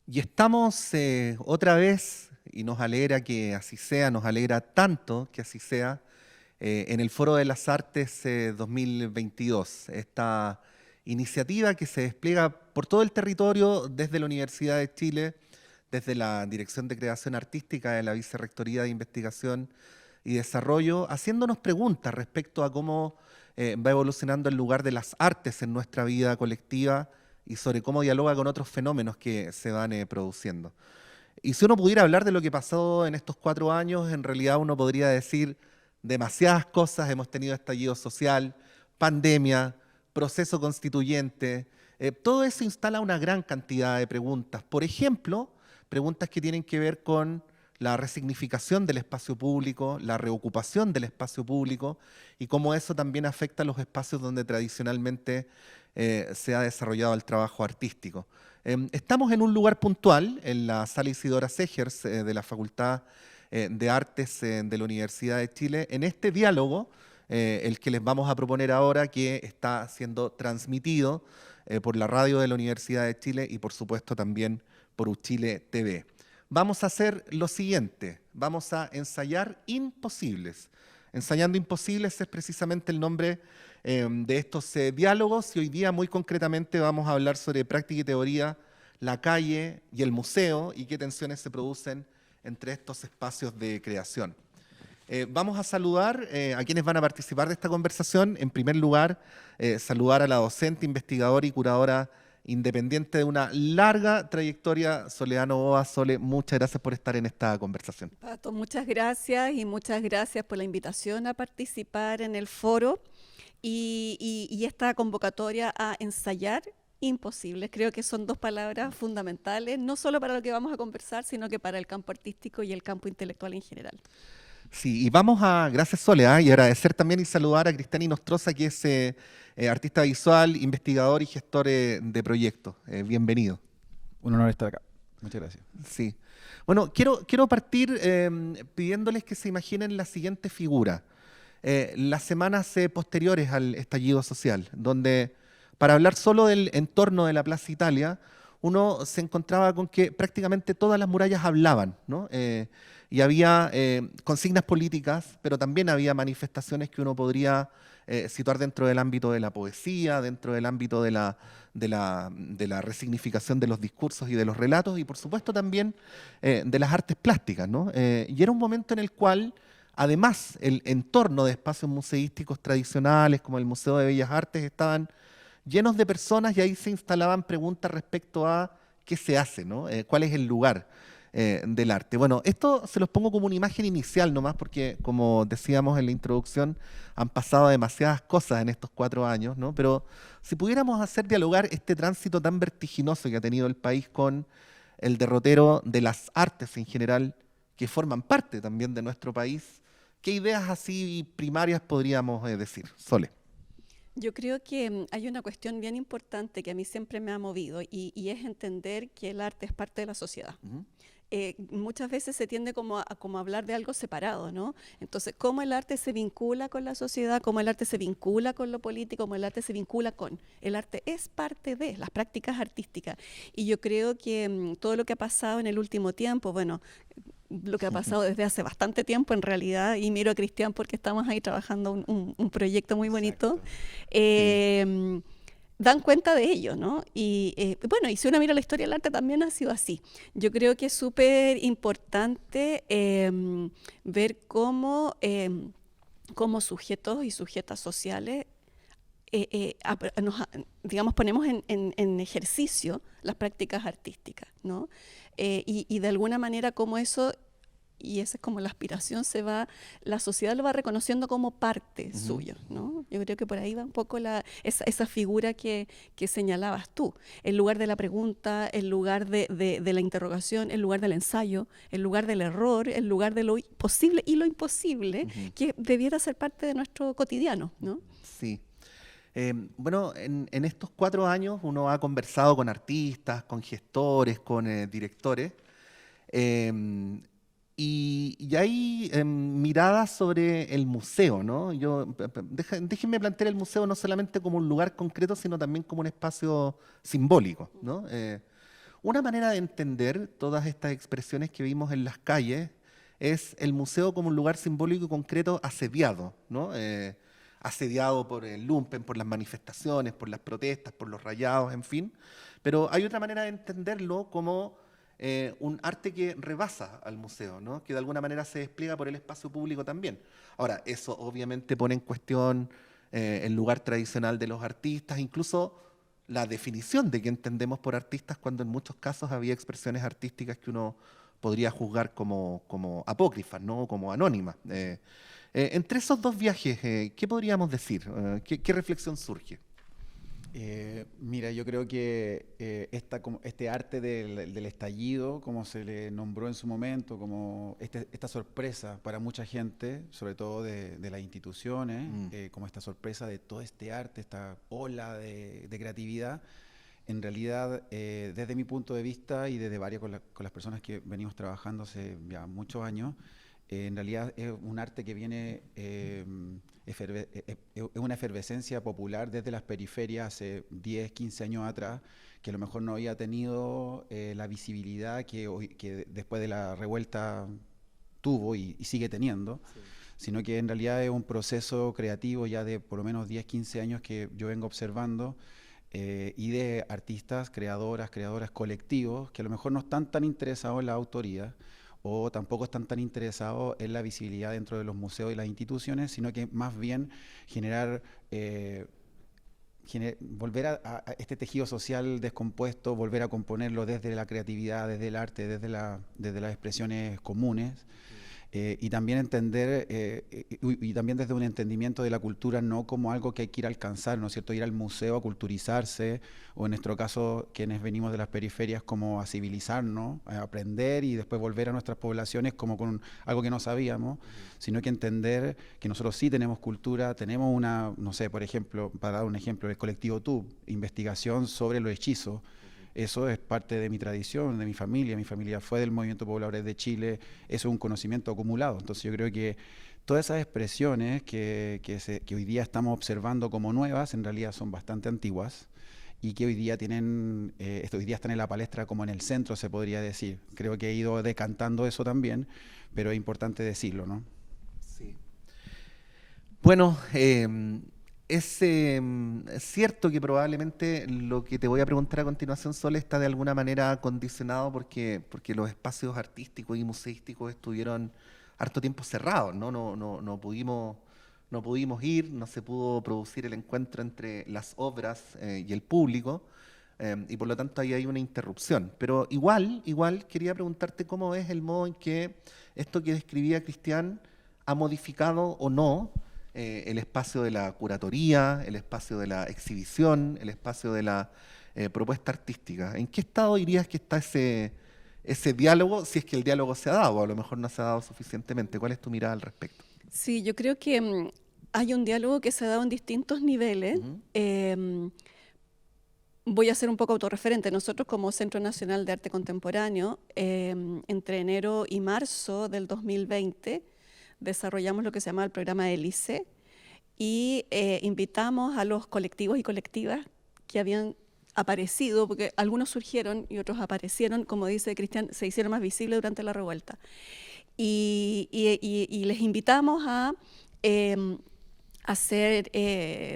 Y estamos otra vez, y nos alegra que así sea, nos alegra tanto que así sea, en el Foro de las Artes 2022. Esta iniciativa que se despliega por todo el territorio desde la Universidad de Chile, desde la Dirección de Creación Artística de la Vicerrectoría de Investigación y Desarrollo, haciéndonos preguntas respecto a cómo va evolucionando el lugar de las artes en nuestra vida colectiva y sobre cómo dialoga con otros fenómenos que se van produciendo. Y si uno pudiera hablar de lo que pasó en estos 4 años, en realidad uno podría decir demasiadas cosas. Hemos tenido estallido social, pandemia, proceso constituyente. Todo eso instala una gran cantidad de preguntas. Por ejemplo, preguntas que tienen que ver con la resignificación del espacio público, la reocupación del espacio público y cómo eso también afecta a los espacios donde tradicionalmente se ha desarrollado el trabajo artístico. Estamos en un lugar puntual, en la Sala Isidora Segers de la Facultad de Artes de la Universidad de Chile, en este diálogo, el que les vamos a proponer ahora, que está siendo transmitido por la radio de la Universidad de Chile y por supuesto también por Uchile TV. Vamos a hacer lo siguiente, vamos a ensayar imposibles. Ensayando imposibles es precisamente el nombre de estos diálogos, y hoy día muy concretamente vamos a hablar sobre práctica y teoría, la calle y el museo y qué tensiones se producen entre estos espacios de creación. Vamos a saludar a quienes van a participar de esta conversación. En primer lugar, saludar a la docente, investigadora y curadora independiente de una larga trayectoria, Soledad Novoa. Sole, muchas gracias por estar en esta conversación. Pato, muchas gracias y muchas gracias por la invitación a participar en el foro y esta convocatoria a ensayar imposibles. Creo que son dos palabras fundamentales, no solo para lo que vamos a conversar, sino que para el campo artístico y el campo intelectual en general. Sí, y vamos a, gracias Soledad, y agradecer también y saludar a Cristian Inostroza, que es artista visual, investigador y gestor de proyectos. Bienvenido. Un honor estar acá. Muchas gracias. Sí. Bueno, quiero partir pidiéndoles que se imaginen la siguiente figura. Las semanas posteriores al estallido social, donde para hablar solo del entorno de la Plaza Italia, uno se encontraba con que prácticamente todas las murallas hablaban, ¿no? Y había consignas políticas, pero también había manifestaciones que uno podría situar dentro del ámbito de la poesía, dentro del ámbito de la resignificación de los discursos y de los relatos, y por supuesto también de las artes plásticas, ¿no? Y era un momento en el cual, además, el entorno de espacios museísticos tradicionales, como el Museo de Bellas Artes, estaban llenos de personas, y ahí se instalaban preguntas respecto a qué se hace, ¿no? ¿Cuál es el lugar del arte? Bueno, esto se los pongo como una imagen inicial nomás, porque como decíamos en la introducción, han pasado demasiadas cosas en estos 4 años, ¿no? Pero si pudiéramos hacer dialogar este tránsito tan vertiginoso que ha tenido el país con el derrotero de las artes en general, que forman parte también de nuestro país, ¿qué ideas así primarias podríamos decir? Sole. Yo creo que hay una cuestión bien importante que a mí siempre me ha movido y es entender que el arte es parte de la sociedad. Ujú. Muchas veces se tiende como a hablar de algo separado, ¿no? Entonces, cómo el arte se vincula con la sociedad, cómo el arte se vincula con lo político, cómo el arte se vincula con... El arte es parte de las prácticas artísticas. Y yo creo que todo lo que ha pasado en el último tiempo, bueno, lo que ha pasado desde hace bastante tiempo en realidad, y miro a Cristian porque estamos ahí trabajando un proyecto muy bonito, Exacto. Sí. eh, dan cuenta de ello, ¿no? Y bueno, y si uno mira la historia del arte también ha sido así. Yo creo que es súper importante ver cómo sujetos y sujetas sociales digamos, ponemos en ejercicio las prácticas artísticas, ¿no? Y de alguna manera como eso, y esa es como la aspiración, la sociedad lo va reconociendo como parte Ujú. suyo, ¿no? Yo creo que por ahí va un poco esa figura que señalabas tú, el lugar de la pregunta, el lugar de la interrogación, el lugar del ensayo, el lugar del error, el lugar de lo posible y lo imposible, Ujú. que debiera ser parte de nuestro cotidiano, ¿no? Sí. Bueno, en estos 4 años uno ha conversado con artistas, con gestores, con directores, em, y hay miradas sobre el museo, ¿no? Déjenme plantear el museo no solamente como un lugar concreto, sino también como un espacio simbólico, ¿no? Una manera de entender todas estas expresiones que vimos en las calles es el museo como un lugar simbólico y concreto asediado, ¿no? Asediado por el lumpen, por las manifestaciones, por las protestas, por los rayados, en fin. Pero hay otra manera de entenderlo como un arte que rebasa al museo, ¿no? Que de alguna manera se despliega por el espacio público también. Ahora, eso obviamente pone en cuestión el lugar tradicional de los artistas, incluso la definición de qué entendemos por artistas, cuando en muchos casos había expresiones artísticas que uno podría juzgar como apócrifas, ¿no? Como anónimas. Entre esos dos viajes, ¿qué podríamos decir? ¿Qué reflexión surge? Mira, yo creo que este arte del estallido, como se le nombró en su momento, como esta sorpresa para mucha gente, sobre todo de las instituciones, como esta sorpresa de todo este arte, esta ola de creatividad, en realidad, desde mi punto de vista y desde varias con las personas que venimos trabajando hace ya muchos años, en realidad es un arte que viene, es una efervescencia popular desde las periferias hace 10, 15 años atrás, que a lo mejor no había tenido la visibilidad que después de la revuelta tuvo y sigue teniendo, sí, sino que en realidad es un proceso creativo ya de por lo menos 10, 15 años que yo vengo observando, y de artistas, creadoras colectivos, que a lo mejor no están tan interesados en la autoría, o tampoco están tan interesados en la visibilidad dentro de los museos y las instituciones, sino que más bien generar, volver a este tejido social descompuesto, volver a componerlo desde la creatividad, desde el arte, desde las expresiones comunes. Y también entender, y también desde un entendimiento de la cultura no como algo que hay que ir a alcanzar, ¿no es cierto? Ir al museo a culturizarse, o en nuestro caso, quienes venimos de las periferias, como a civilizarnos, a aprender y después volver a nuestras poblaciones como con algo que no sabíamos, sino que entender que nosotros sí tenemos cultura, tenemos una, no sé, por ejemplo, para dar un ejemplo, el colectivo TUB, investigación sobre los hechizos. Eso es parte de mi tradición, de mi familia fue del Movimiento Pobladores de Chile, eso es un conocimiento acumulado. Entonces yo creo que todas esas expresiones que hoy día estamos observando como nuevas, en realidad son bastante antiguas y que hoy día hoy día están en la palestra como en el centro, se podría decir. Creo que he ido decantando eso también, pero es importante decirlo, ¿no? Sí. Bueno, es cierto que probablemente lo que te voy a preguntar a continuación, Sol, está de alguna manera condicionado porque los espacios artísticos y museísticos estuvieron harto tiempo cerrados, ¿no? No pudimos ir, no se pudo producir el encuentro entre las obras y el público, y por lo tanto ahí hay una interrupción. Pero igual quería preguntarte cómo es el modo en que esto que describía Cristian ha modificado o no el espacio de la curatoría, el espacio de la exhibición, el espacio de la propuesta artística. ¿En qué estado dirías que está ese diálogo, si es que el diálogo se ha dado, o a lo mejor no se ha dado suficientemente? ¿Cuál es tu mirada al respecto? Sí, yo creo que hay un diálogo que se ha dado en distintos niveles. Voy a ser un poco autorreferente. Nosotros como Centro Nacional de Arte Contemporáneo, entre enero y marzo del 2020, desarrollamos lo que se llama el programa Hélice y invitamos a los colectivos y colectivas que habían aparecido, porque algunos surgieron y otros aparecieron, como dice Cristian, se hicieron más visibles durante la revuelta. Y les invitamos a hacer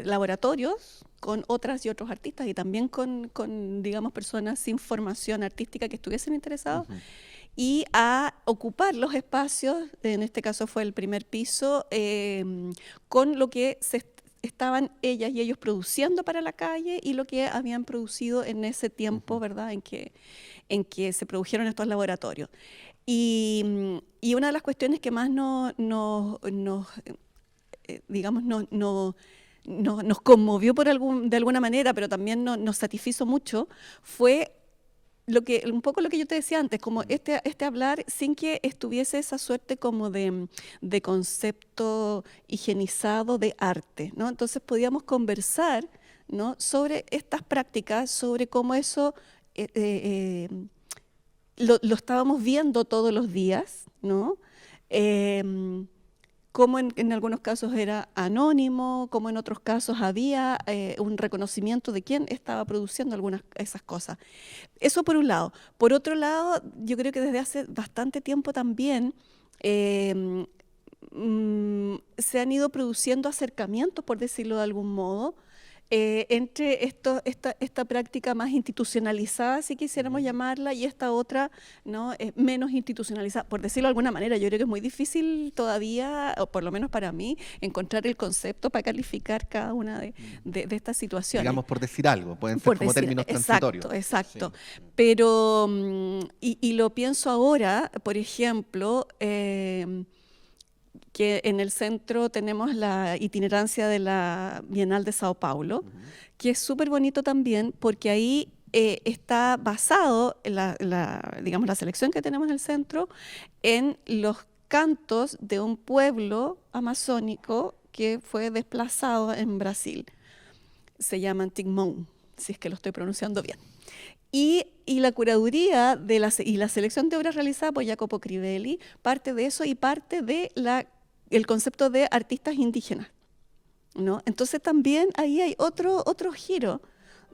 laboratorios con otras y otros artistas y también con digamos, personas sin formación artística que estuviesen interesados. Y a ocupar los espacios, en este caso fue el primer piso, con lo que estaban ellas y ellos produciendo para la calle y lo que habían producido en ese tiempo, ¿verdad?, en que se produjeron estos laboratorios. Y una de las cuestiones que más nos conmovió de alguna manera, pero también nos satisfizo mucho, fue un poco lo que yo te decía antes, como este hablar sin que estuviese esa suerte como de concepto higienizado de arte, ¿no? Entonces podíamos conversar, ¿no?, sobre estas prácticas, sobre cómo eso lo estábamos viendo todos los días, ¿no? como en algunos casos era anónimo, como en otros casos había un reconocimiento de quién estaba produciendo algunas de esas cosas. Eso por un lado. Por otro lado, yo creo que desde hace bastante tiempo también eh, se han ido produciendo acercamientos, por decirlo de algún modo, entre esta práctica más institucionalizada, si quisiéramos llamarla, y esta otra, ¿no? Menos institucionalizada, por decirlo de alguna manera. Yo creo que es muy difícil todavía, o por lo menos para mí, encontrar el concepto para calificar cada una de estas situaciones. Digamos, por decir algo, pueden ser Por como decir, términos transitorios. exacto. Sí. Pero, y lo pienso ahora, por ejemplo, que en el centro tenemos la itinerancia de la Bienal de Sao Paulo, que es súper bonito también, porque ahí está basado digamos, la selección que tenemos en el centro en los cantos de un pueblo amazónico que fue desplazado en Brasil. Se llaman Tigmón, si es que lo estoy pronunciando bien. Y la curaduría y la selección de obras realizada por Jacopo Crivelli parte de eso y parte de el concepto de artistas indígenas, ¿no? Entonces también ahí hay otro giro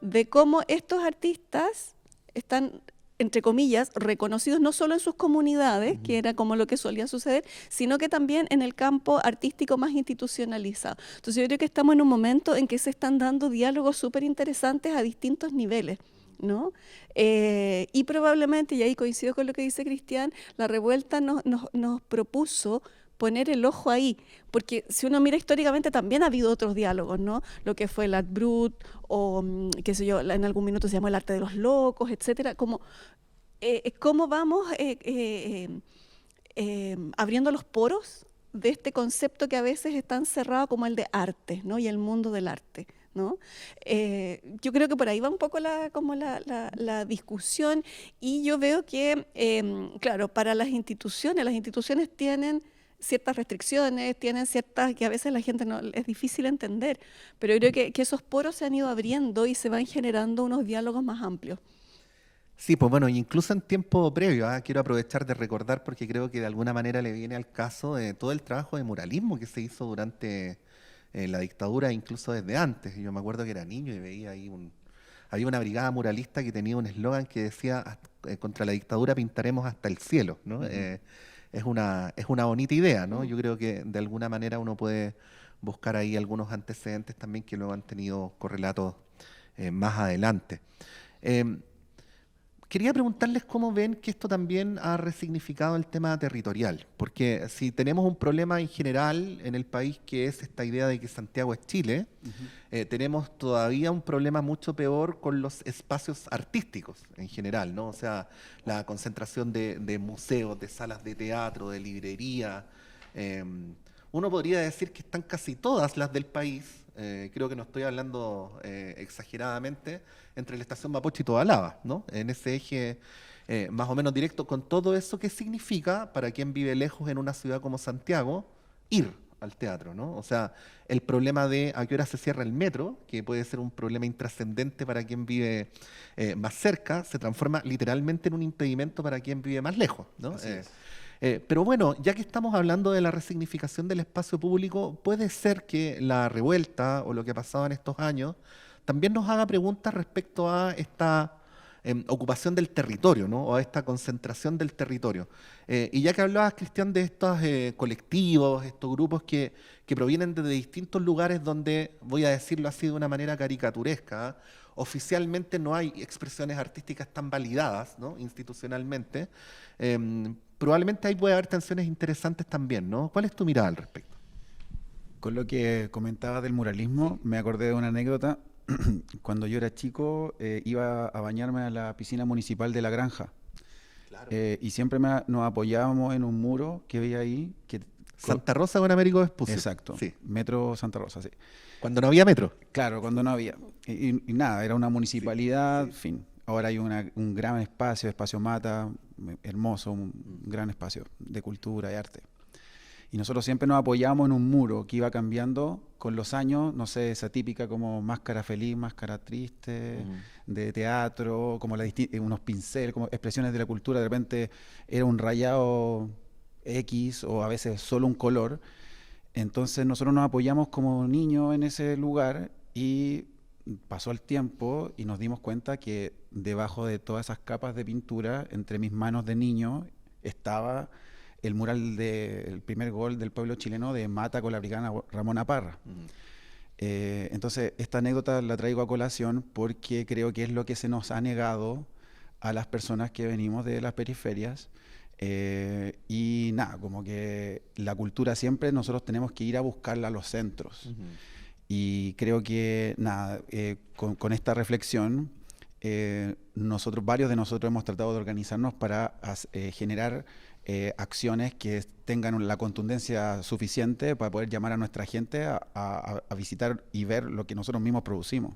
de cómo estos artistas están, entre comillas, reconocidos no solo en sus comunidades, que era como lo que solía suceder, sino que también en el campo artístico más institucionalizado. Entonces yo creo que estamos en un momento en que se están dando diálogos súper interesantes a distintos niveles, ¿no? Y probablemente, y ahí coincido con lo que dice Cristian, la revuelta nos propuso poner el ojo ahí, porque si uno mira históricamente también ha habido otros diálogos, ¿no? Lo que fue el Art Brut, o qué sé yo, en algún minuto se llamó el arte de los locos, etcétera, como cómo vamos abriendo los poros de este concepto que a veces es tan cerrado como el de arte, ¿no? Y el mundo del arte, ¿no? Yo creo que por ahí va un poco la discusión, y yo veo que, claro, para las instituciones tienen ciertas restricciones, tienen ciertas que a veces la gente no es difícil entender, pero yo creo que esos poros se han ido abriendo y se van generando unos diálogos más amplios. Sí, pues bueno, incluso en tiempo previo, quiero aprovechar de recordar porque creo que de alguna manera le viene al caso todo el trabajo de muralismo que se hizo durante la dictadura, incluso desde antes. Yo me acuerdo que era niño y veía ahí había una brigada muralista que tenía un eslogan que decía contra la dictadura pintaremos hasta el cielo, ¿no? Es una bonita idea, ¿no? Yo creo que de alguna manera uno puede buscar ahí algunos antecedentes también que luego han tenido correlatos más adelante. Eh, Quería preguntarles cómo ven que esto también ha resignificado el tema territorial, porque si tenemos un problema en general en el país que es esta idea de que Santiago es Chile, tenemos todavía un problema mucho peor con los espacios artísticos en general, ¿no? O sea, la concentración de museos, de salas de teatro, de librería. Uno podría decir que están casi todas las del país, creo que no estoy hablando exageradamente, entre la estación Mapocho y Tobalaba, ¿no? En ese eje más o menos directo, con todo eso que significa para quien vive lejos en una ciudad como Santiago, ir al teatro, ¿no? O sea, el problema de a qué hora se cierra el metro, que puede ser un problema intrascendente para quien vive más cerca, se transforma literalmente en un impedimento para quien vive más lejos, ¿no? Así es. Pero bueno, ya que estamos hablando de la resignificación del espacio público, puede ser que la revuelta o lo que ha pasado en estos años también nos haga preguntas respecto a esta ocupación del territorio, ¿no? O a esta concentración del territorio. Y ya que hablabas, Cristian, de estos colectivos, estos grupos que provienen de distintos lugares donde, voy a decirlo así de una manera caricaturesca, oficialmente no hay expresiones artísticas tan validadas, ¿no? Institucionalmente, probablemente ahí puede haber tensiones interesantes también, ¿no? ¿Cuál es tu mirada al respecto? Con lo que comentabas del muralismo, me acordé de una anécdota. Cuando yo era chico, iba a bañarme a la piscina municipal de La Granja. Claro. Y siempre nos apoyábamos en un muro que veía ahí. Santa Rosa con Américo Vespucio. Exacto, Sí. Metro Santa Rosa, sí. Cuando no había metro. Claro, cuando no había. Y nada, era una municipalidad, fin. Ahora hay un gran espacio Mata, hermoso, un gran espacio de cultura y arte. Y nosotros siempre nos apoyamos en un muro que iba cambiando con los años, no sé, esa típica como máscara feliz, máscara triste, de teatro, como unos pinceles, como expresiones de la cultura. De repente era un rayado X o a veces solo un color. Entonces nosotros nos apoyamos como niños en ese lugar y pasó el tiempo y nos dimos cuenta que debajo de todas esas capas de pintura, entre mis manos de niño, estaba el mural del primer gol del pueblo chileno de Mata con la brigada Ramona Parra. Entonces, esta anécdota la traigo a colación porque creo que es lo que se nos ha negado a las personas que venimos de las periferias. Y nada, como que la cultura siempre nosotros tenemos que ir a buscarla a los centros. Y creo que nada, con esta reflexión, varios de nosotros hemos tratado de organizarnos para generar acciones que tengan la contundencia suficiente para poder llamar a nuestra gente a visitar y ver lo que nosotros mismos producimos.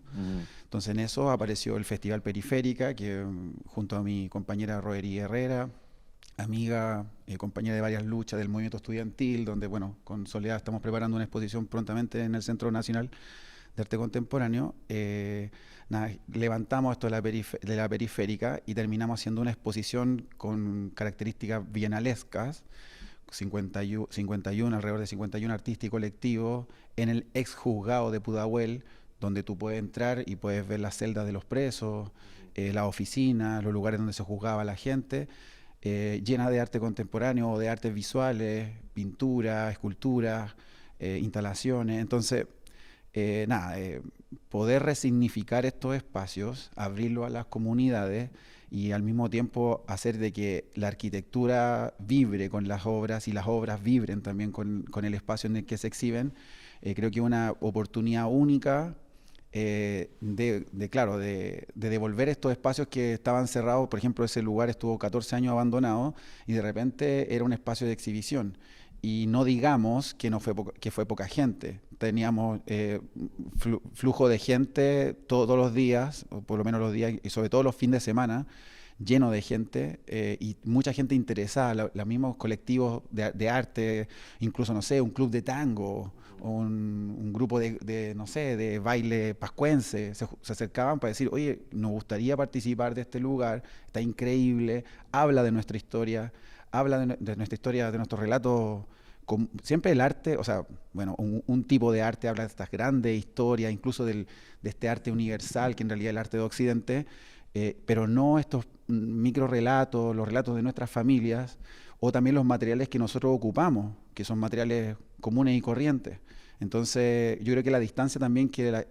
Entonces en eso apareció el Festival Periférica, que junto a mi compañera Roery Herrera, amiga, compañera de varias luchas del movimiento estudiantil, donde bueno, con Soledad estamos preparando una exposición prontamente en el Centro Nacional de Arte Contemporáneo. Nada, levantamos esto de la periférica y terminamos haciendo una exposición con características bienalescas, 51, alrededor de 51 artistas y colectivos, en el ex juzgado de Pudahuel, donde tú puedes entrar y puedes ver las celdas de los presos, las oficinas, los lugares donde se juzgaba a la gente, llena de arte contemporáneo, de artes visuales, pintura, esculturas, instalaciones. Entonces, poder resignificar estos espacios, abrirlo a las comunidades y al mismo tiempo hacer de que la arquitectura vibre con las obras y las obras vibren también con el espacio en el que se exhiben, creo que es una oportunidad única de devolver estos espacios que estaban cerrados. Por ejemplo, ese lugar estuvo 14 años abandonado y de repente era un espacio de exhibición. Y no digamos que que fue poca gente. Teníamos flujo de gente todos los días, o por lo menos los días, y sobre todo los fines de semana, lleno de gente y mucha gente interesada, los mismos colectivos de arte, incluso, no sé, un club de tango, o un grupo no sé, de baile pascuense, se acercaban para decir, oye, nos gustaría participar de este lugar, está increíble, habla de nuestra historia, habla de nuestra historia, de nuestros relatos. Siempre el arte, o sea, bueno, un tipo de arte habla de estas grandes historias, incluso de este arte universal, que en realidad es el arte de Occidente, pero no estos microrelatos, los relatos de nuestras familias, o también los materiales que nosotros ocupamos, que son materiales comunes y corrientes. Entonces, yo creo que la distancia también que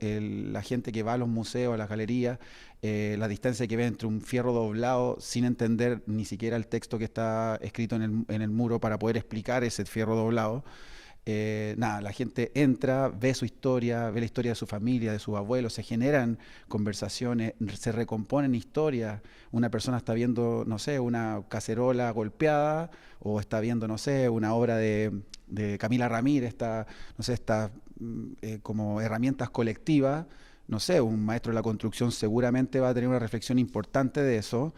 la gente que va a los museos, a las galerías, la distancia que ve entre un fierro doblado sin entender ni siquiera el texto que está escrito en el muro para poder explicar ese fierro doblado. La gente entra, ve su historia, ve la historia de su familia, de sus abuelos, se generan conversaciones, se recomponen historias. Una persona está viendo, no sé, una cacerola golpeada, o está viendo, no sé, una obra de Camila Ramírez, estas como herramientas colectivas. No sé, un maestro de la construcción seguramente va a tener una reflexión importante de eso,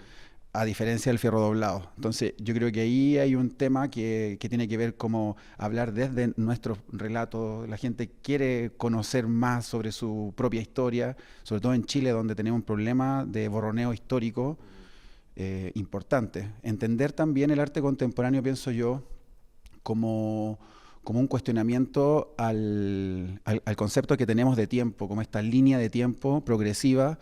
a diferencia del fierro doblado. Entonces, yo creo que ahí hay un tema que tiene que ver como hablar desde nuestros relatos. La gente quiere conocer más sobre su propia historia, sobre todo en Chile, donde tenemos un problema de borroneo histórico importante. Entender también el arte contemporáneo, pienso yo, como un cuestionamiento al concepto que tenemos de tiempo, como esta línea de tiempo progresiva.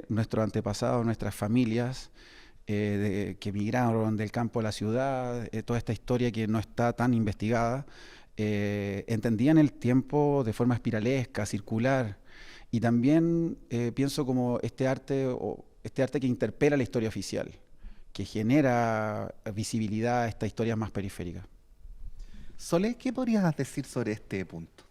Nuestros antepasados, nuestras familias que emigraron del campo a la ciudad, toda esta historia que no está tan investigada, entendían el tiempo de forma espiralesca, circular, y también pienso como este arte que interpela la historia oficial, que genera visibilidad a estas historias más periféricas. Sole, ¿qué podrías decir sobre este punto?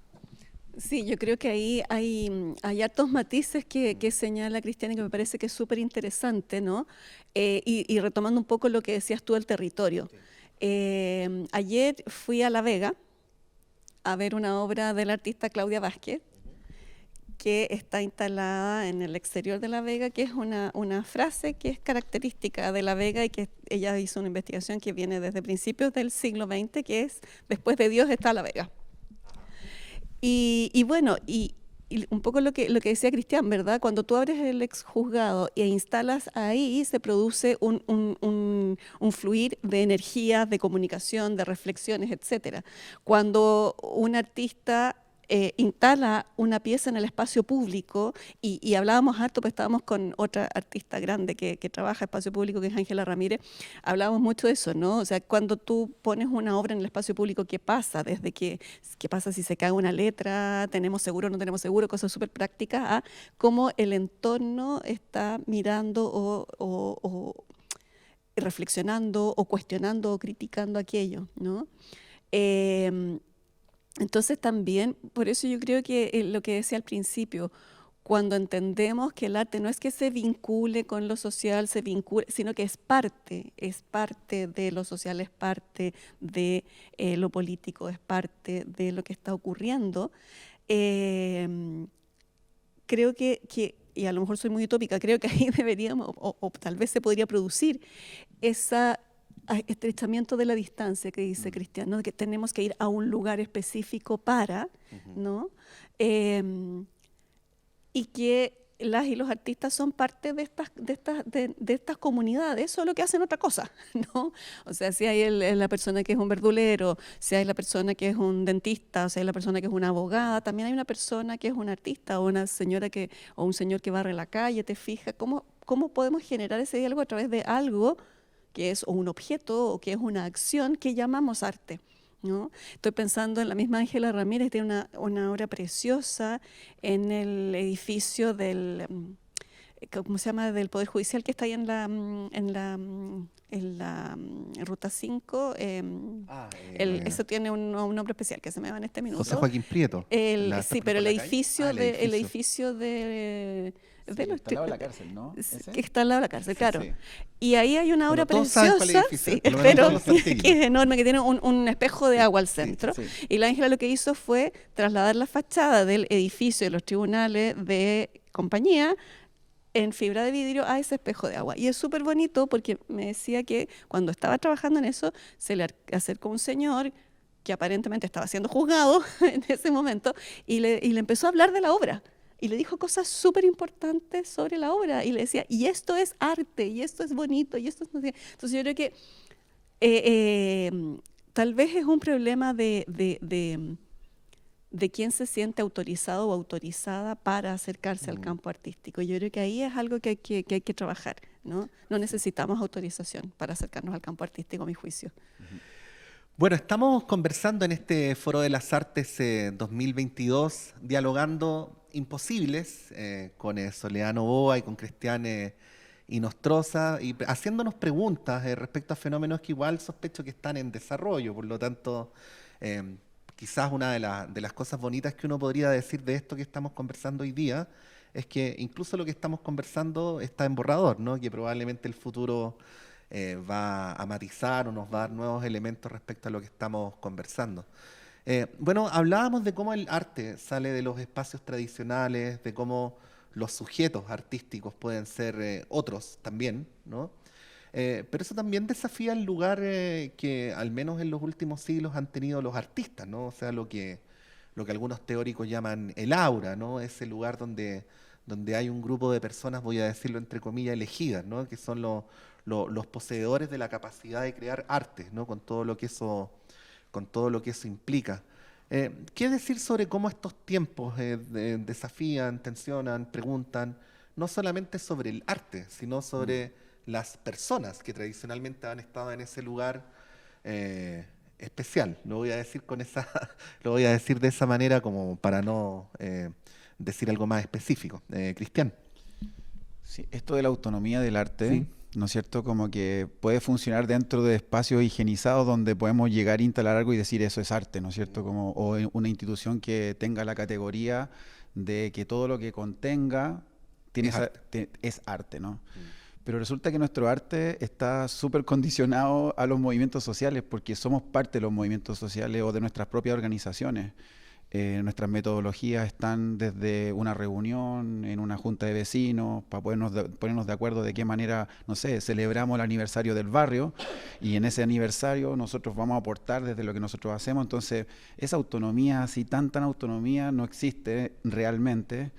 Sí, yo creo que ahí hay hartos matices que señala Cristiana, que me parece que es súper interesante, ¿no? Y retomando un poco lo que decías tú del territorio. Ayer fui a La Vega a ver una obra del artista Claudia Vázquez, que está instalada en el exterior de La Vega, que es una frase que es característica de La Vega y que ella hizo una investigación que viene desde principios del siglo XX, que es: después de Dios está La Vega. Y bueno, y y un poco lo que decía Cristian, ¿verdad? Cuando tú abres el exjuzgado e instalas ahí, se produce un fluir de energías, de comunicación, de reflexiones, etcétera. Cuando un artista instala una pieza en el espacio público, y hablábamos harto, pues estábamos con otra artista grande que trabaja espacio público, que es Ángela Ramírez, hablábamos mucho de eso, ¿no? O sea, cuando tú pones una obra en el espacio público, ¿qué pasa? Desde qué pasa si se cae una letra, tenemos seguro o no tenemos seguro, cosas súper prácticas, a cómo el entorno está mirando o reflexionando o cuestionando o criticando aquello, ¿no? Entonces también, por eso yo creo que lo que decía al principio, cuando entendemos que el arte no es que se vincule con lo social, sino que es parte de lo social, es parte de lo político, es parte de lo que está ocurriendo. Creo que, y a lo mejor soy muy utópica, creo que ahí deberíamos, o tal vez se podría producir ese estrechamiento de la distancia que dice Cristian, ¿no? De que tenemos que ir a un lugar específico para, ¿no? Y que las y los artistas son parte de estas comunidades, solo que hacen otra cosa, ¿no? O sea, si hay la persona que es un verdulero, si hay la persona que es un dentista, o si hay la persona que es una abogada, también hay una persona que es un artista, o una señora o un señor que barre la calle, te fijas, ¿cómo podemos generar ese diálogo a través de algo que es o un objeto o que es una acción que llamamos arte, ¿no? Estoy pensando en la misma Ángela Ramírez, tiene una obra preciosa en el edificio ¿cómo se llama?, del Poder Judicial, que está ahí en la Ruta 5. Eso tiene un nombre especial que se me va en este minuto. José Joaquín Prieto. Sí, pero el edificio de está al lado de la cárcel, ¿no? Que está al lado de la cárcel, claro. Sí. Y ahí hay una obra preciosa, sí, por lo menos pero todos los saltillos. que es enorme, que tiene un espejo de agua al centro. Sí. Y la Ángela lo que hizo fue trasladar la fachada del edificio de los tribunales de compañía en fibra de vidrio a ese espejo de agua. Y es súper bonito porque me decía que cuando estaba trabajando en eso, se le acercó un señor que aparentemente estaba siendo juzgado en ese momento y le empezó a hablar de la obra. Y le dijo cosas súper importantes sobre la obra. Y le decía, y esto es arte, y esto es bonito, y esto es... no sé. Entonces yo creo que tal vez es un problema de quién se siente autorizado o autorizada para acercarse al campo artístico. Yo creo que ahí es algo que hay que trabajar, ¿no? No necesitamos autorización para acercarnos al campo artístico, a mi juicio. Bueno, estamos conversando en este Foro de las Artes 2022, dialogando imposibles con Soledad Novoa y con Cristian Inostroza, y haciéndonos preguntas respecto a fenómenos que igual sospecho que están en desarrollo. Por lo tanto, quizás una de las cosas bonitas que uno podría decir de esto que estamos conversando hoy día es que incluso lo que estamos conversando está en borrador, ¿no? Que probablemente el futuro va a matizar o nos va a dar nuevos elementos respecto a lo que estamos conversando. Bueno, hablábamos de cómo el arte sale de los espacios tradicionales, de cómo los sujetos artísticos pueden ser otros también, ¿no? Pero eso también desafía el lugar que al menos en los últimos siglos han tenido los artistas, ¿no? O sea, lo que algunos teóricos llaman el aura, ¿no? Ese lugar donde hay un grupo de personas, voy a decirlo entre comillas, elegidas, ¿no? Que son los poseedores de la capacidad de crear arte, ¿no? Con todo lo que eso implica. ¿Qué decir sobre cómo estos tiempos desafían, tensionan, preguntan, no solamente sobre el arte, sino sobre las personas que tradicionalmente han estado en ese lugar especial? Lo voy a decir de esa manera como para no decir algo más específico. Cristian. Sí, esto de la autonomía del arte, Sí. ¿no es cierto? Como que puede funcionar dentro de espacios higienizados donde podemos llegar a instalar algo y decir eso es arte, ¿no es cierto? O en una institución que tenga la categoría de que todo lo que contenga es arte, ¿no? Pero resulta que nuestro arte está súper condicionado a los movimientos sociales porque somos parte de los movimientos sociales o de nuestras propias organizaciones. Nuestras metodologías están desde una reunión en una junta de vecinos para ponernos de acuerdo de qué manera, no sé, celebramos el aniversario del barrio y en ese aniversario nosotros vamos a aportar desde lo que nosotros hacemos. Entonces, esa autonomía, así tan autonomía, no existe realmente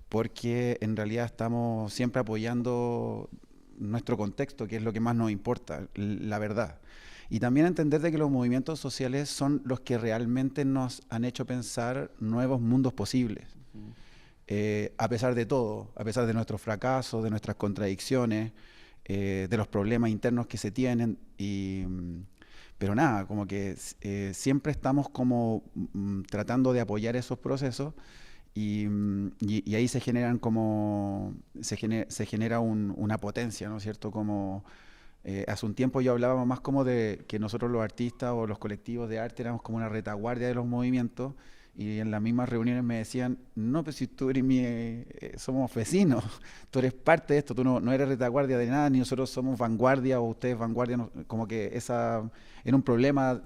porque en realidad estamos siempre apoyando nuestro contexto, que es lo que más nos importa, la verdad. Y también entender de que los movimientos sociales son los que realmente nos han hecho pensar nuevos mundos posibles. A pesar de todo, a pesar de nuestros fracasos, de nuestras contradicciones, de los problemas internos que se tienen. Pero nada, como que siempre estamos como tratando de apoyar esos procesos y ahí se generan como, se genera una potencia, ¿no es cierto? Como hace un tiempo yo hablaba más como de que nosotros los artistas o los colectivos de arte éramos como una retaguardia de los movimientos y en las mismas reuniones me decían, no, pues si tú eres somos vecinos, tú eres parte de esto, tú no eres retaguardia de nada, ni nosotros somos vanguardia o ustedes vanguardia, como que esa era un problema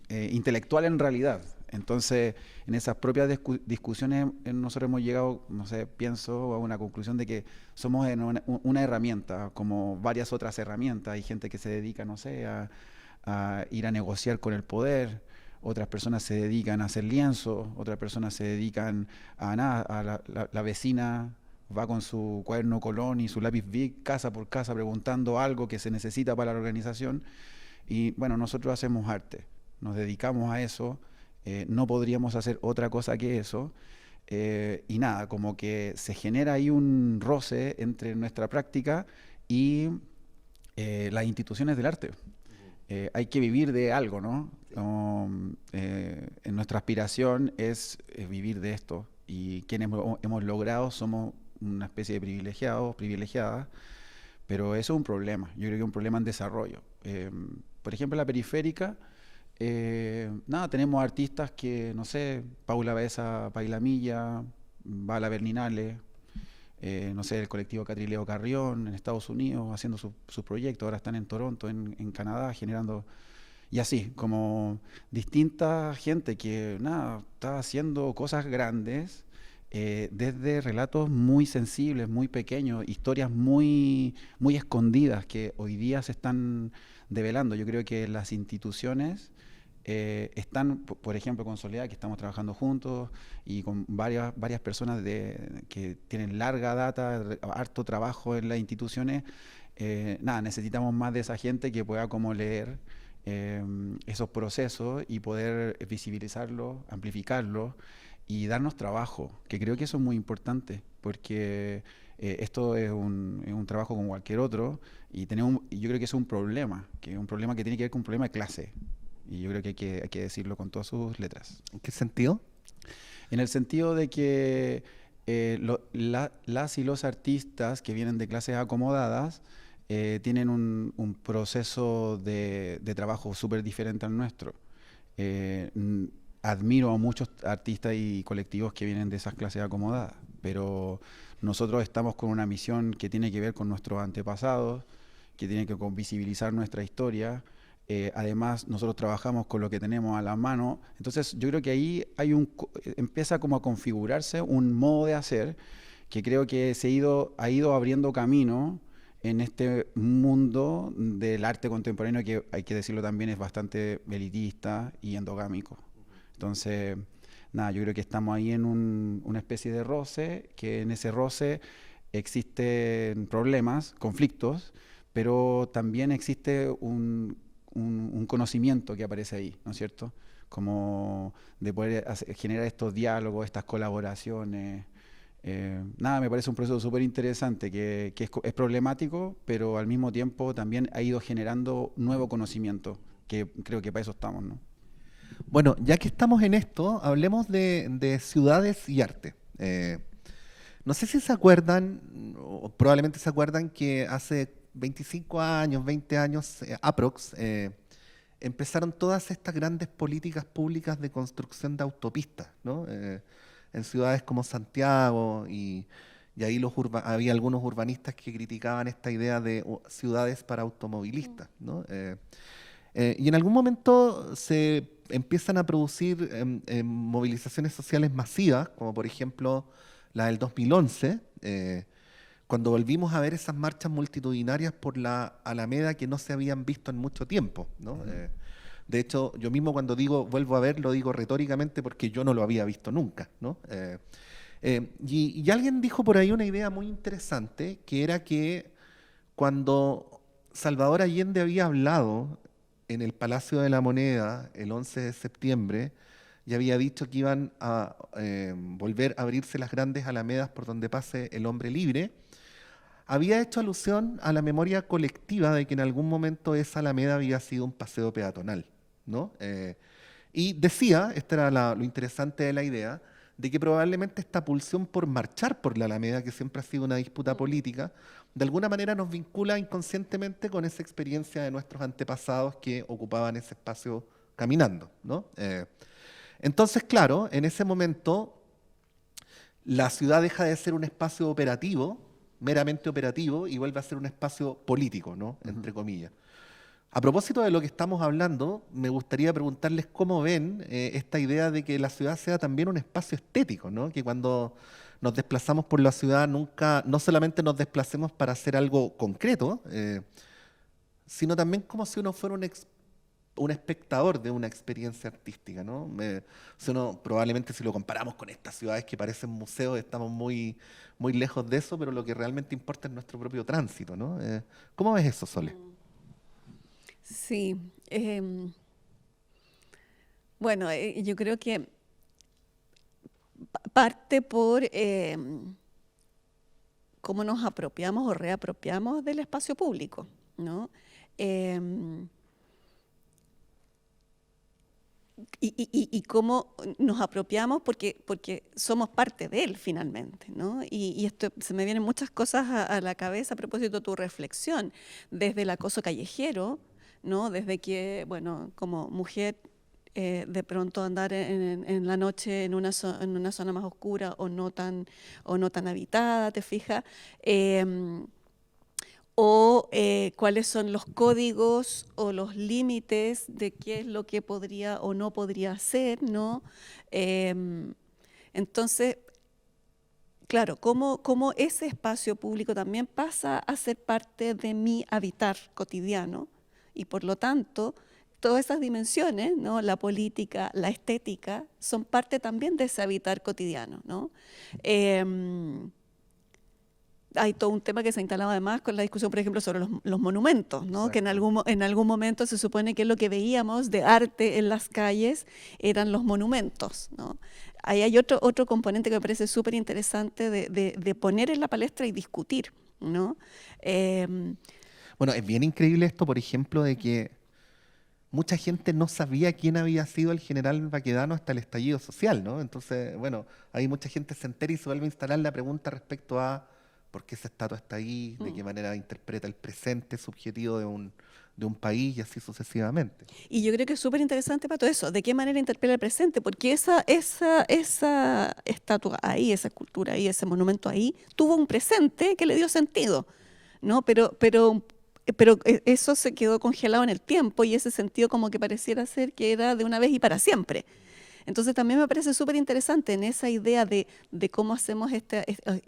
intelectual en realidad. Entonces, en esas propias discusiones nosotros hemos llegado, no sé, pienso a una conclusión de que somos una herramienta, como varias otras herramientas. Hay gente que se dedica, no sé, a ir a negociar con el poder, otras personas se dedican a hacer lienzos, otras personas se dedican a nada, la vecina va con su cuaderno Colón y su lápiz Bic casa por casa preguntando algo que se necesita para la organización. Y bueno, nosotros hacemos arte, nos dedicamos a eso. No podríamos hacer otra cosa que eso. Y nada, como que se genera ahí un roce entre nuestra práctica y las instituciones del arte. Hay que vivir de algo, ¿no? Nuestra aspiración es vivir de esto. Y quienes hemos logrado somos una especie de privilegiados, privilegiadas, pero eso es un problema. Yo creo que es un problema en desarrollo. Por ejemplo, en la periférica, nada, tenemos artistas que, no sé, Paula Baeza Pailamilla, Bala Berninale, no sé, el colectivo Catrileo Carrión en Estados Unidos haciendo sus proyectos, ahora están en Toronto, en Canadá, generando, y así, como distinta gente que, nada, está haciendo cosas grandes, desde relatos muy sensibles, muy pequeños, historias muy escondidas que hoy día se están develando. Yo creo que las instituciones están, por ejemplo, con Soledad, que estamos trabajando juntos, y con varias personas que tienen larga data, harto trabajo en las instituciones. Nada, necesitamos más de esa gente que pueda como leer esos procesos y poder visibilizarlos, amplificarlos y darnos trabajo, que creo que eso es muy importante, porque esto es un trabajo como cualquier otro y yo creo que es un problema, que tiene que ver con un problema de clase. Y yo creo que hay que decirlo con todas sus letras. ¿En qué sentido? En el sentido de que las y los artistas que vienen de clases acomodadas tienen un proceso de trabajo súper diferente al nuestro. Admiro a muchos artistas y colectivos que vienen de esas clases acomodadas, pero nosotros estamos con una misión que tiene que ver con nuestros antepasados, que tiene que ver con visibilizar nuestra historia. Además, nosotros trabajamos con lo que tenemos a la mano. Entonces, yo creo que ahí empieza como a configurarse un modo de hacer que creo que ha ido abriendo camino en este mundo del arte contemporáneo que, hay que decirlo también, es bastante elitista y endogámico. Entonces, nada, yo creo que estamos ahí en una especie de roce, que en ese roce existen problemas, conflictos, pero también existe un conocimiento que aparece ahí, ¿no es cierto? Como de poder generar estos diálogos, estas colaboraciones. Nada, me parece un proceso súper interesante, que es problemático, pero al mismo tiempo también ha ido generando nuevo conocimiento, que creo que para eso estamos, ¿no? Bueno, ya que estamos en esto, hablemos de ciudades y arte. No sé si se acuerdan, o probablemente se acuerdan, que hace 25 años, 20 años, aprox, empezaron todas estas grandes políticas públicas de construcción de autopistas, ¿no? En ciudades como Santiago, y ahí había algunos urbanistas que criticaban esta idea de ciudades para automovilistas, ¿no? Y en algún momento se empiezan a producir movilizaciones sociales masivas, como por ejemplo la del 2011, cuando volvimos a ver esas marchas multitudinarias por la Alameda que no se habían visto en mucho tiempo, ¿no? De hecho, yo mismo cuando digo vuelvo a ver, lo digo retóricamente porque yo no lo había visto nunca, ¿no? Y alguien dijo por ahí una idea muy interesante, que era que cuando Salvador Allende había hablado en el Palacio de la Moneda el 11 de septiembre, y había dicho que iban a volver a abrirse las grandes alamedas por donde pase el hombre libre, había hecho alusión a la memoria colectiva de que en algún momento esa alameda había sido un paseo peatonal, ¿no? Y decía, esta era lo interesante de la idea, de que probablemente esta pulsión por marchar por la alameda, que siempre ha sido una disputa política, de alguna manera nos vincula inconscientemente con esa experiencia de nuestros antepasados que ocupaban ese espacio caminando, ¿no? Entonces, claro, en ese momento la ciudad deja de ser un espacio operativo, meramente operativo, y vuelve a ser un espacio político, ¿no? Entre comillas. A propósito de lo que estamos hablando, me gustaría preguntarles cómo ven esta idea de que la ciudad sea también un espacio estético, ¿no? Que cuando nos desplazamos por la ciudad no solamente nos desplacemos para hacer algo concreto, sino también como si uno fuera un espectador de una experiencia artística, ¿no? Probablemente si lo comparamos con estas ciudades que parecen museos, estamos muy, muy lejos de eso, pero lo que realmente importa es nuestro propio tránsito, ¿no? ¿Cómo ves eso, Sole? Sí, bueno, yo creo que parte por cómo nos apropiamos o reapropiamos del espacio público, ¿no? Y cómo nos apropiamos porque somos parte de él finalmente, ¿no? Y esto, se me vienen muchas cosas a la cabeza a propósito de tu reflexión, desde el acoso callejero, ¿no? Desde que, bueno, como mujer, de pronto andar en la noche en una zona más oscura o no tan habitada, ¿te fijas? O cuáles son los códigos o los límites de qué es lo que podría o no podría hacer, ¿no? Entonces, claro, cómo ese espacio público también pasa a ser parte de mi habitar cotidiano y por lo tanto, todas esas dimensiones, ¿no? La política, la estética, son parte también de ese habitar cotidiano, ¿no? Hay todo un tema que se ha instalado además con la discusión, por ejemplo, sobre los monumentos, ¿no? Que en algún momento se supone que lo que veíamos de arte en las calles eran los monumentos, ¿no? Ahí hay otro componente que me parece súper interesante de poner en la palestra y discutir, ¿no? Bueno, es bien increíble esto, por ejemplo, de que mucha gente no sabía quién había sido el general Baquedano hasta el estallido social, ¿no? Entonces, bueno, hay mucha gente se entera y se vuelve a instalar la pregunta respecto a por qué esa estatua está ahí, de qué manera interpreta el presente subjetivo de un país y así sucesivamente. Y yo creo que es súper interesante para todo eso, de qué manera interpela el presente, porque esa estatua ahí, esa escultura ahí, ese monumento ahí, tuvo un presente que le dio sentido, ¿no? Pero eso se quedó congelado en el tiempo y ese sentido como que pareciera ser que era de una vez y para siempre. Entonces también me parece súper interesante en esa idea de cómo hacemos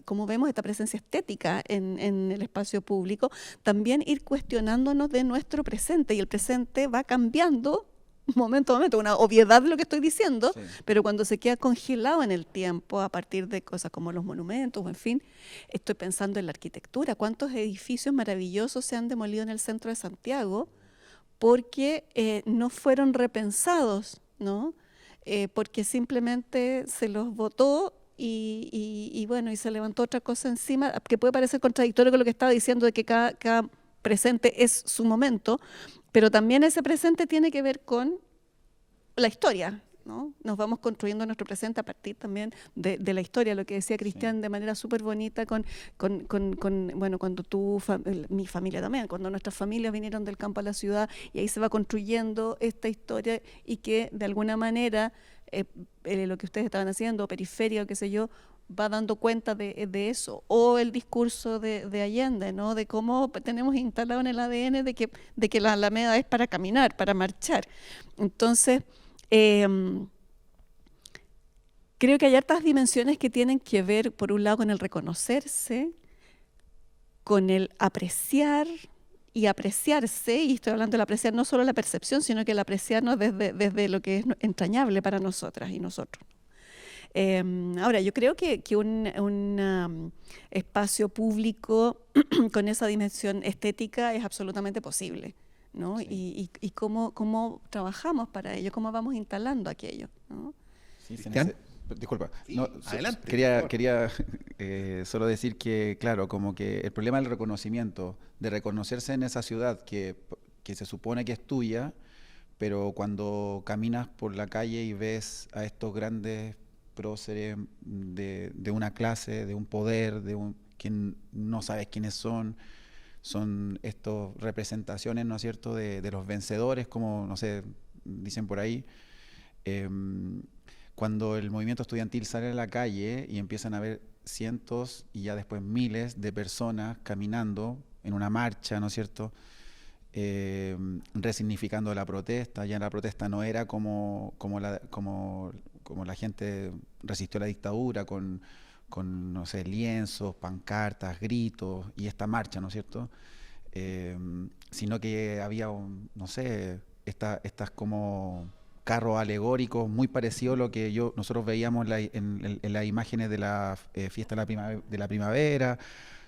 cómo vemos esta presencia estética en el espacio público, también ir cuestionándonos de nuestro presente, y el presente va cambiando momento a momento, una obviedad de lo que estoy diciendo, sí. Pero cuando se queda congelado en el tiempo a partir de cosas como los monumentos, o en fin, estoy pensando en la arquitectura, cuántos edificios maravillosos se han demolido en el centro de Santiago porque no fueron repensados, ¿no? Porque simplemente se los botó y bueno, y se levantó otra cosa encima, que puede parecer contradictorio con lo que estaba diciendo de que cada presente es su momento, pero también ese presente tiene que ver con la historia, ¿no? Nos vamos construyendo nuestro presente a partir también de la historia, lo que decía Cristian, sí. De manera súper bonita bueno, cuando mi familia también, cuando nuestras familias vinieron del campo a la ciudad, y ahí se va construyendo esta historia y que de alguna manera lo que ustedes estaban haciendo, periferia o qué sé yo, va dando cuenta de eso, o el discurso de Allende, ¿no? De cómo tenemos instalado en el ADN de que la Alameda es para caminar, para marchar. Entonces, creo que hay hartas dimensiones que tienen que ver, por un lado, con el reconocerse, con el apreciar y apreciarse, y estoy hablando del apreciar no solo la percepción, sino que el apreciarnos desde lo que es entrañable para nosotras y nosotros. Ahora, yo creo que un espacio público con esa dimensión estética es absolutamente posible, ¿no? Sí. Y cómo trabajamos para ello, cómo vamos instalando aquello, ¿no? Sí, Cristian. disculpa. Sí, No, adelante, por quería favor. quería solo decir que, claro, como que el problema del reconocimiento, de reconocerse en esa ciudad que se supone que es tuya, pero cuando caminas por la calle y ves a estos grandes próceres de una clase, de un poder, que no sabes quiénes son estas representaciones, ¿no es cierto?, de los vencedores, como, no sé, dicen por ahí. Cuando el movimiento estudiantil sale a la calle y empiezan a ver cientos y ya después miles de personas caminando en una marcha, ¿no es cierto?, resignificando la protesta. Ya la protesta no era como la gente resistió la dictadura no sé, lienzos, pancartas, gritos y esta marcha, ¿no es cierto? Sino que había, no sé, estas como carros alegóricos muy parecidos a lo que nosotros veíamos en las imágenes de la fiesta de la primavera,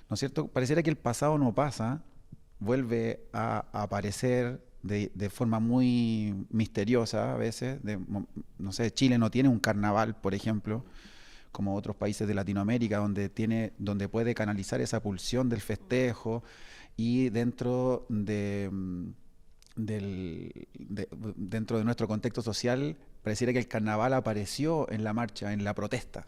¿no es cierto? Pareciera que el pasado no pasa, vuelve a aparecer de forma muy misteriosa a veces. No sé, Chile no tiene un carnaval, por ejemplo, como otros países de Latinoamérica, donde puede canalizar esa pulsión del festejo y dentro de nuestro contexto social, pareciera que el carnaval apareció en la marcha, en la protesta.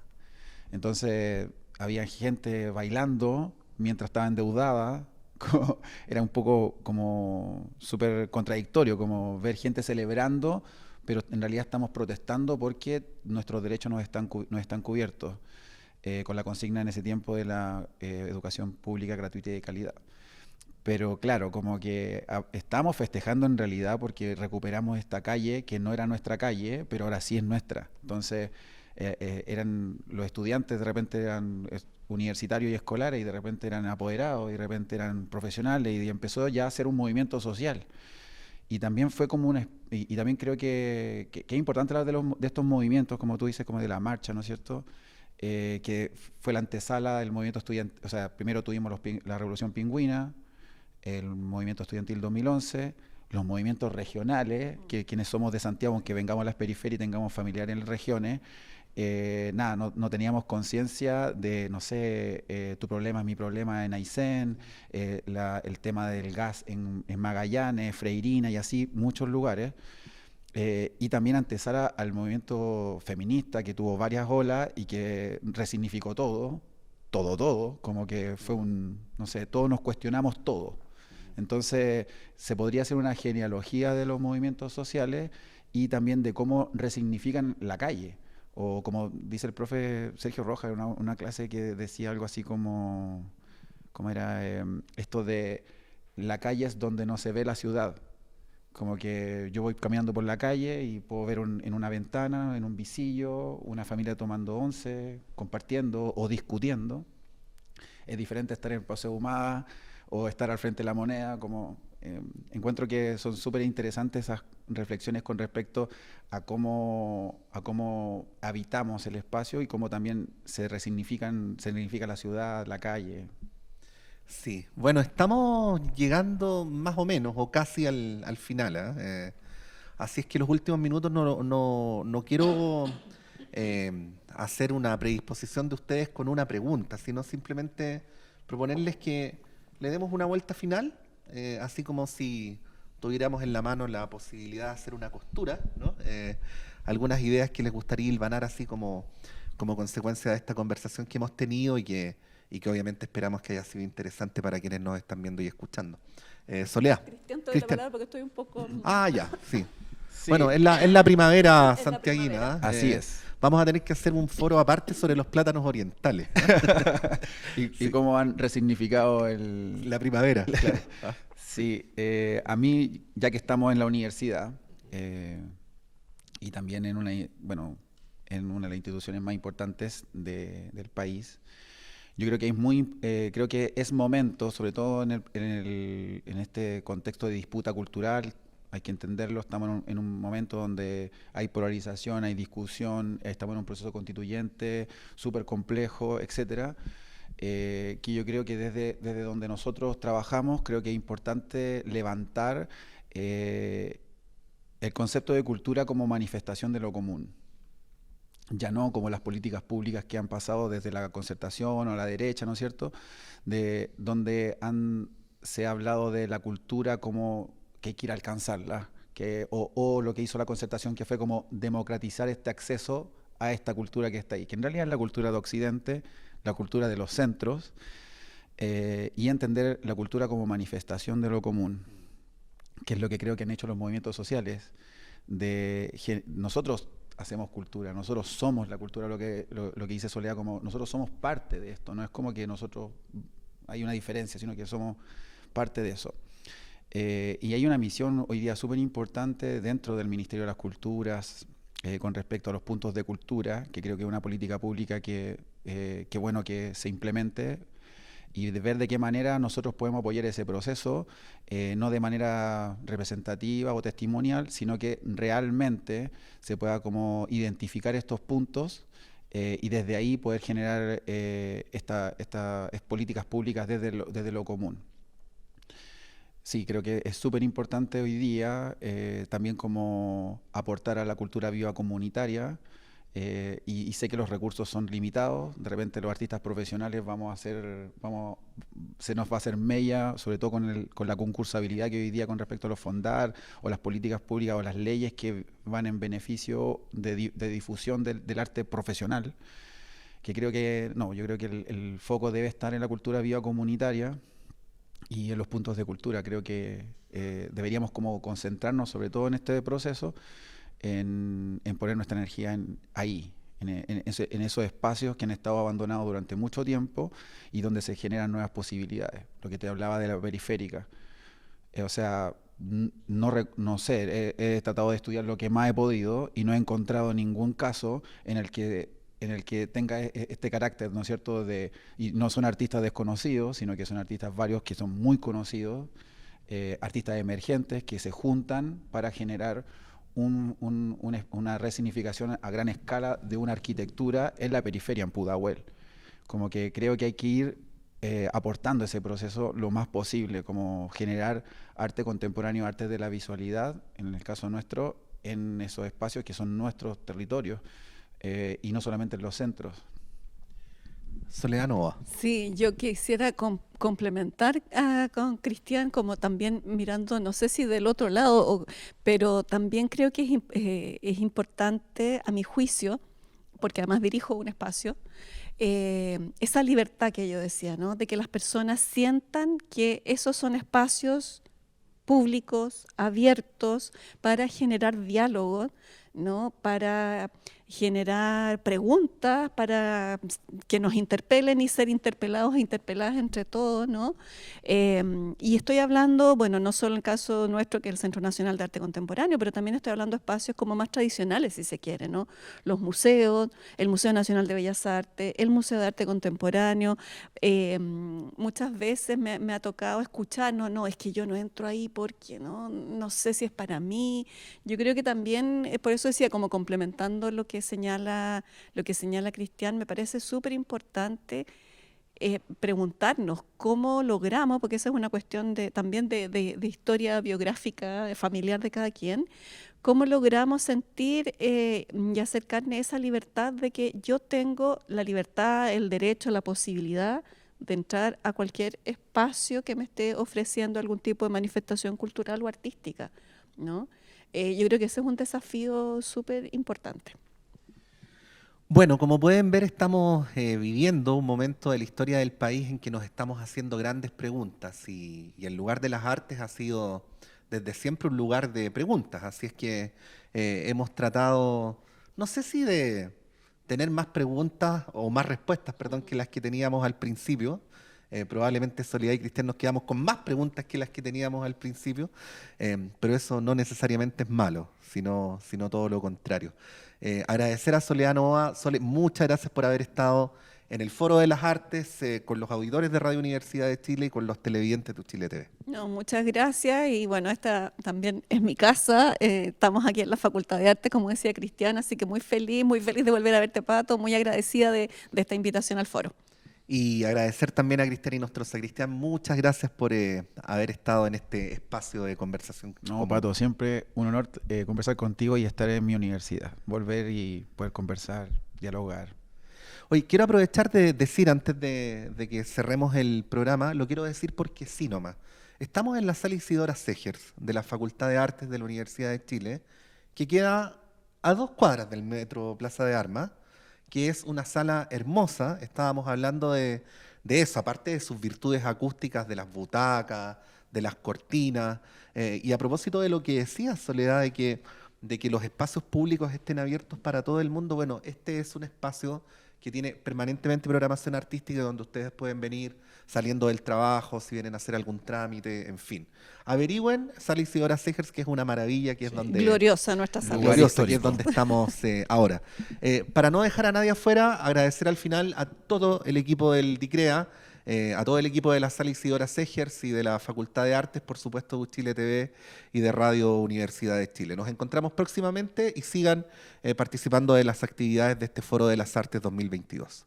Entonces había gente bailando mientras estaba endeudada. Era un poco como súper contradictorio, como ver gente celebrando, pero en realidad estamos protestando porque nuestros derechos no están cubiertos, con la consigna en ese tiempo de la educación pública gratuita y de calidad. Pero claro, como que estamos festejando en realidad porque recuperamos esta calle que no era nuestra calle, pero ahora sí es nuestra. Entonces, eran los estudiantes, de repente eran universitarios y escolares, y de repente eran apoderados, y de repente eran profesionales, y empezó ya a ser un movimiento social. Y también fue como y también creo que es importante hablar de estos movimientos, como tú dices, como de la marcha, ¿no es cierto? Que fue la antesala del movimiento estudiantil. O sea, primero tuvimos la Revolución Pingüina, el movimiento estudiantil 2011, los movimientos regionales, que quienes somos de Santiago, aunque vengamos a las periferias y tengamos familiares en las regiones, no teníamos conciencia de, no sé, tu problema es mi problema en Aysén, el tema del gas en Magallanes, Freirina y así, muchos lugares. Y también antesala al movimiento feminista, que tuvo varias olas y que resignificó todo, como que fue no sé, todos nos cuestionamos todo. Entonces, se podría hacer una genealogía de los movimientos sociales y también de cómo resignifican la calle. O como dice el profe Sergio Rojas en una clase que decía algo así como era esto de la calle es donde no se ve la ciudad. Como que yo voy caminando por la calle y puedo ver en una ventana, en un visillo, una familia tomando once, compartiendo o discutiendo. Es diferente estar en el Paseo Humada o estar al frente de la Moneda. Encuentro que son súper interesantes esas reflexiones con respecto a cómo habitamos el espacio y cómo también se significa la ciudad, la calle. Sí, bueno, estamos llegando más o menos, o casi al final, ¿ah? Así es que los últimos minutos no quiero hacer una predisposición de ustedes con una pregunta, sino simplemente proponerles que le demos una vuelta final, así como si tuviéramos en la mano la posibilidad de hacer una costura, ¿no? Algunas ideas que les gustaría hilvanar así como consecuencia de esta conversación que hemos tenido y que obviamente esperamos que haya sido interesante para quienes nos están viendo y escuchando. Soledad. Cristian, te doy la Cristian. palabra porque estoy un poco... Ah, ya, sí. Sí, Bueno, es la primavera Es la santiaguina, primavera. ¿ah? así es. vamos a tener que hacer un foro aparte sobre los plátanos orientales. Y cómo han resignificado La primavera. Claro. Sí, a mí, ya que estamos en la universidad y también en en una de las instituciones más importantes del país, yo creo que creo que es momento, sobre todo en este contexto de disputa cultural, hay que entenderlo, estamos en un momento donde hay polarización, hay discusión, estamos en un proceso constituyente súper complejo, etcétera. Que yo creo que desde donde nosotros trabajamos, creo que es importante levantar el concepto de cultura como manifestación de lo común. Ya no como las políticas públicas que han pasado desde la concertación o la derecha, ¿no es cierto?, de donde se ha hablado de la cultura como que hay que ir a alcanzarla, o lo que hizo la concertación, que fue como democratizar este acceso a esta cultura que está ahí, que en realidad es la cultura de Occidente, la cultura de los centros, y entender la cultura como manifestación de lo común, que es lo que creo que han hecho los movimientos sociales. Nosotros hacemos cultura, nosotros somos la cultura, lo que dice Soledad, como nosotros somos parte de esto, no es como que nosotros hay una diferencia, sino que somos parte de eso. Y hay una misión hoy día súper importante dentro del Ministerio de las Culturas con respecto a los puntos de cultura, que creo que es una política pública que bueno que se implemente, y de ver de qué manera nosotros podemos apoyar ese proceso, no de manera representativa o testimonial, sino que realmente se pueda como identificar estos puntos y desde ahí poder generar estas políticas públicas desde lo común. Sí, creo que es súper importante hoy día también como aportar a la cultura viva comunitaria. Y sé que los recursos son limitados, de repente los artistas profesionales se nos va a hacer mella, sobre todo con la concursabilidad que hoy día con respecto a los fondar o las políticas públicas o las leyes que van en beneficio de difusión del arte profesional, que creo que no, yo creo que el foco debe estar en la cultura viva comunitaria y en los puntos de cultura. Creo que deberíamos como concentrarnos sobre todo en este proceso en poner nuestra energía ahí, en esos espacios que han estado abandonados durante mucho tiempo y donde se generan nuevas posibilidades. Lo que te hablaba de la periférica. O sea, no sé, he tratado de estudiar lo que más he podido y no he encontrado ningún caso en el que tenga este carácter, ¿no es cierto?, y no son artistas desconocidos, sino que son artistas varios que son muy conocidos, artistas emergentes que se juntan para generar una resignificación a gran escala de una arquitectura en la periferia, en Pudahuel. Como que creo que hay que ir aportando ese proceso lo más posible, como generar arte contemporáneo, arte de la visualidad, en el caso nuestro, en esos espacios que son nuestros territorios, y no solamente en los centros. Soledad Nova. Sí, yo quisiera complementar con Cristian, como también mirando, no sé si del otro lado, pero también creo que es importante, a mi juicio, porque además dirijo un espacio, esa libertad que yo decía, ¿no? De que las personas sientan que esos son espacios públicos, abiertos, para generar diálogo, ¿no? Para generar preguntas, para que nos interpelen y ser interpelados e interpeladas entre todos, ¿no? Y estoy hablando, bueno, no solo en el caso nuestro, que es el Centro Nacional de Arte Contemporáneo, pero también estoy hablando de espacios como más tradicionales, si se quiere, ¿no? Los museos, el Museo Nacional de Bellas Artes, el Museo de Arte Contemporáneo. Muchas veces me ha tocado escuchar, no, es que yo no entro ahí porque no sé si es para mí. Yo creo que también, por eso decía, como complementando lo que señala Cristian, me parece súper importante preguntarnos cómo logramos, porque esa es una cuestión también de historia biográfica, familiar de cada quien, cómo logramos sentir y hacer carne esa libertad de que yo tengo la libertad, el derecho, la posibilidad de entrar a cualquier espacio que me esté ofreciendo algún tipo de manifestación cultural o artística, ¿no? Yo creo que ese es un desafío súper importante. Bueno, como pueden ver, estamos viviendo un momento de la historia del país en que nos estamos haciendo grandes preguntas y el lugar de las artes ha sido desde siempre un lugar de preguntas. Así es que hemos tratado, no sé si de tener más preguntas o más respuestas, perdón, que las que teníamos al principio. Probablemente Soledad y Cristian nos quedamos con más preguntas que las que teníamos al principio, pero eso no necesariamente es malo, sino todo lo contrario. Agradecer a Soledad Novoa. Sole, muchas gracias por haber estado en el Foro de las Artes con los auditores de Radio Universidad de Chile y con los televidentes de Chile TV. No, muchas gracias y bueno, esta también es mi casa, estamos aquí en la Facultad de Arte, como decía Cristian, así que muy feliz de volver a verte, Pato, muy agradecida de esta invitación al foro. Y agradecer también a Cristian Inostroza. Cristian, muchas gracias por haber estado en este espacio de conversación. No, Pato, siempre un honor conversar contigo y estar en mi universidad, volver y poder conversar, dialogar. Oye, quiero aprovechar de decir antes de que cerremos el programa, lo quiero decir porque sí nomás. Estamos en la sala Isidora Segers de la Facultad de Artes de la Universidad de Chile, que queda a 2 cuadras del Metro Plaza de Armas, que es una sala hermosa. Estábamos hablando de eso, aparte de sus virtudes acústicas, de las butacas, de las cortinas, y a propósito de lo que decía Soledad, de que los espacios públicos estén abiertos para todo el mundo, bueno, este es un espacio que tiene permanentemente programación artística donde ustedes pueden venir saliendo del trabajo, si vienen a hacer algún trámite, en fin. Averigüen, Sala Isidora Segers, que es una maravilla, que es donde... Gloriosa nuestra sala. Gloriosa, que es donde estamos ahora. Para no dejar a nadie afuera, agradecer al final a todo el equipo del DICREA, a todo el equipo de la Sala Isidora Segers y de la Facultad de Artes, por supuesto, de Chile TV y de Radio Universidad de Chile. Nos encontramos próximamente y sigan participando de las actividades de este Foro de las Artes 2022.